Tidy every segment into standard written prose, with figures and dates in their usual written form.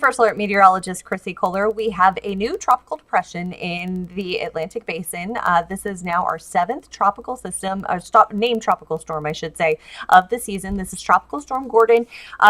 First Alert meteorologist Chrissy Kohler. We have a new tropical depression in the Atlantic Basin. This is now our seventh tropical system, or named tropical storm, I should say, of the season. This is Tropical Storm Gordon.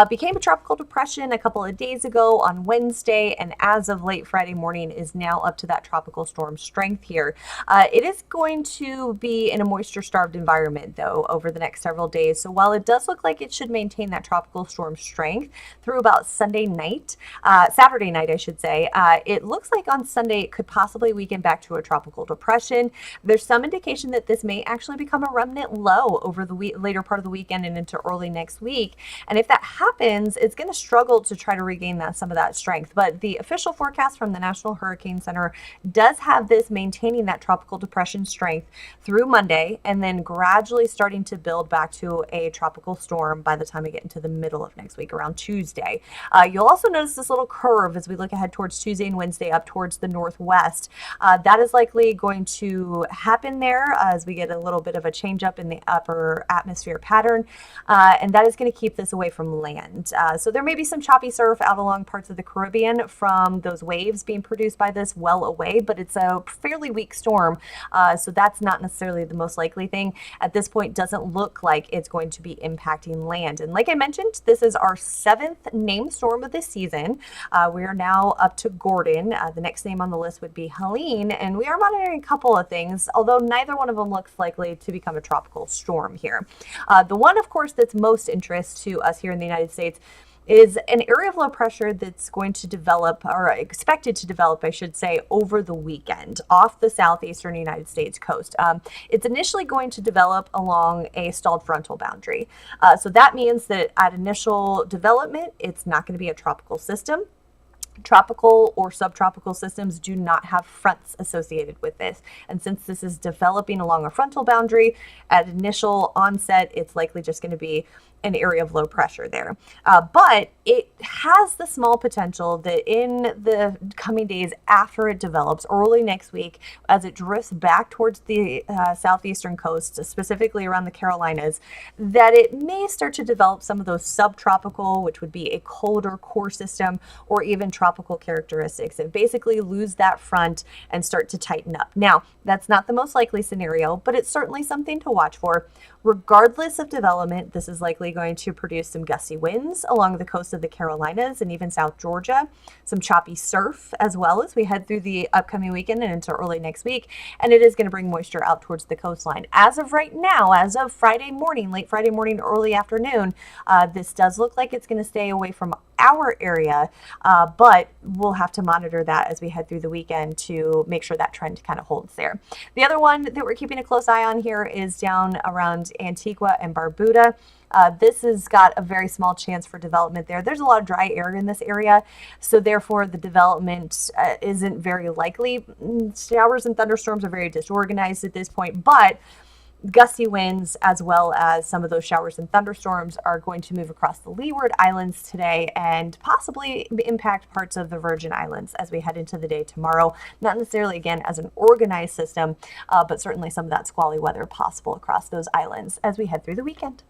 Became a tropical depression a couple of days ago on Wednesday, and as of late Friday morning is now up to that tropical storm strength here. It is going to be in a moisture-starved environment, though, over the next several days. So while it does look like it should maintain that tropical storm strength through about Saturday night, I should say, it looks like on Sunday it could possibly weaken back to a tropical depression. There's some indication that this may actually become a remnant low over the later part of the weekend and into early next week. And if that happens, it's going to struggle to try to regain some of that strength. But the official forecast from the National Hurricane Center does have this maintaining that tropical depression strength through Monday and then gradually starting to build back to a tropical storm by the time we get into the middle of next week, around Tuesday. You'll also notice this little curve as we look ahead towards Tuesday and Wednesday up towards the northwest. That is likely going to happen there as we get a little bit of a change up in the upper atmosphere pattern, and that is going to keep this away from land. So there may be some choppy surf out along parts of the Caribbean from those waves being produced by this well away, but it's a fairly weak storm, so that's not necessarily the most likely thing. At this point, doesn't look like it's going to be impacting land. And like I mentioned, this is our seventh named storm of this season. We are now up to Gordon. The next name on the list would be Helene, and we are monitoring a couple of things, although neither one of them looks likely to become a tropical storm here. The one, of course, that's most interest to us here in the United States is an area of low pressure that's going to develop, or expected to develop, I should say, over the weekend off the southeastern United States coast. It's initially going to develop along a stalled frontal boundary. So that means that at initial development, it's not going to be a tropical system. Tropical or subtropical systems do not have fronts associated with this. And since this is developing along a frontal boundary, at initial onset, it's likely just going to be an area of low pressure there. But it has the small potential that in the coming days after it develops, early next week, as it drifts back towards the southeastern coast, specifically around the Carolinas, that it may start to develop some of those subtropical, which would be a colder core system, or even tropical characteristics, and basically lose that front and start to tighten up. Now, that's not the most likely scenario, but it's certainly something to watch for. Regardless of development, this is likely going to produce some gusty winds along the coast of the Carolinas and even South Georgia, some choppy surf as well as we head through the upcoming weekend and into early next week, and it is going to bring moisture out towards the coastline. As of right now, as of Friday morning, late Friday morning, early afternoon, this does look like it's going to stay away from our area, but we'll have to monitor that as we head through the weekend to make sure that trend kind of holds there. The other one that we're keeping a close eye on here is down around Antigua and Barbuda. This has got a very small chance for development there. There's a lot of dry air in this area, so therefore the development isn't very likely. Showers and thunderstorms are very disorganized at this point, but gusty winds as well as some of those showers and thunderstorms are going to move across the Leeward Islands today and possibly impact parts of the Virgin Islands as we head into the day tomorrow. Not necessarily, again, as an organized system, but certainly some of that squally weather possible across those islands as we head through the weekend.